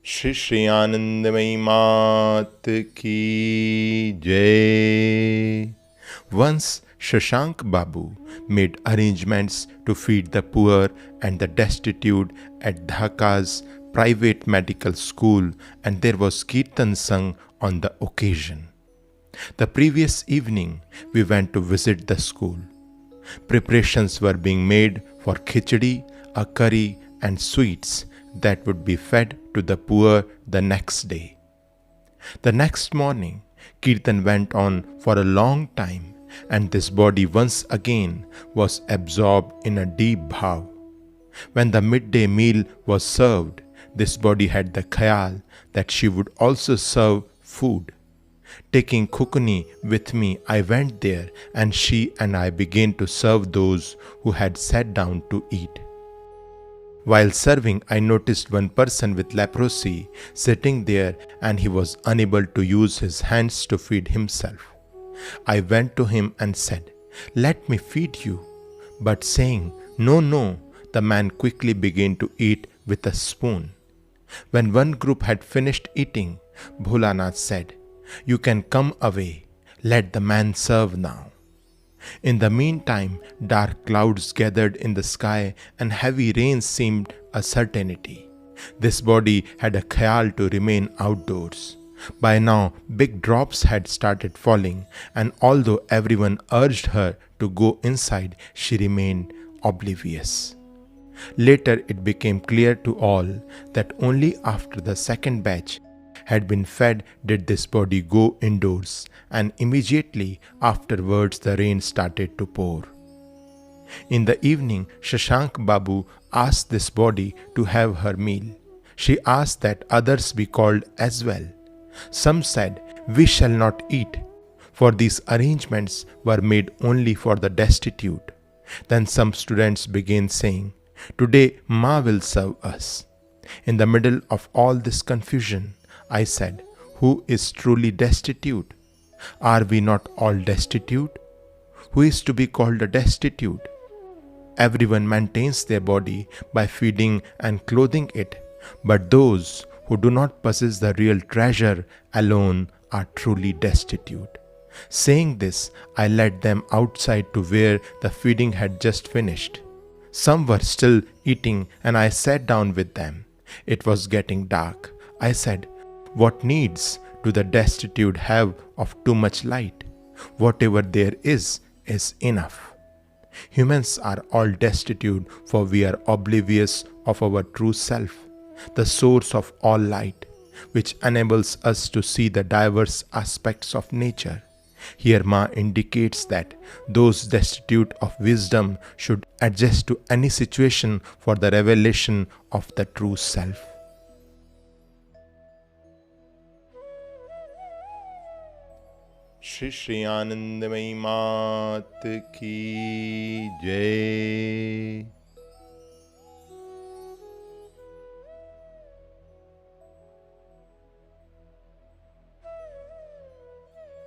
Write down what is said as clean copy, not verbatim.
श्री श्री आनंदमयी मात की जय. Once Shashank Babu made arrangements to feed the poor and the destitute at Dhaka's private medical school, and there was kirtan sung on the occasion. The previous evening, we went to visit the school. Preparations were being made for khichdi, a curry, and sweets that would be fed to the poor the next day. The next morning, Kirtan went on for a long time, and this body once again was absorbed in a deep bhav. When the midday meal was served, this body had the khayal that she would also serve food. Taking Khukuni with me, I went there, and she and I began to serve those who had sat down to eat. While serving, I noticed one person with leprosy sitting there, and he was unable to use his hands to feed himself. I went to him and said, "Let me feed you." But saying, "No, no," the man quickly began to eat with a spoon. When one group had finished eating, Bholanath said, "You can come away. Let the man serve now." In the meantime, dark clouds gathered in the sky and heavy rain seemed a certainty. This body had a khayal to remain outdoors. By now, big drops had started falling, and although everyone urged her to go inside, she remained oblivious. Later, it became clear to all that only after the second batch had been fed did this body go indoors, and immediately afterwards the rain started to pour. In the evening, Shashank Babu asked this body to have her meal. She asked that others be called as well. Some said, "We shall not eat," for these arrangements were made only for the destitute. Then some students began saying, "Today Ma will serve us." In the middle of all this confusion, I said, "Who is truly destitute? Are we not all destitute? Who is to be called a destitute? Everyone maintains their body by feeding and clothing it, but those who do not possess the real treasure alone are truly destitute." Saying this, I led them outside to where the feeding had just finished. Some were still eating, and I sat down with them. It was getting dark. I said, "What needs do the destitute have of too much light? Whatever there is enough." Humans are all destitute, for we are oblivious of our true self, the source of all light, which enables us to see the diverse aspects of nature. Here Ma indicates that those destitute of wisdom should adjust to any situation for the revelation of the true self. Shri Shri आनंदमयी मात की जय.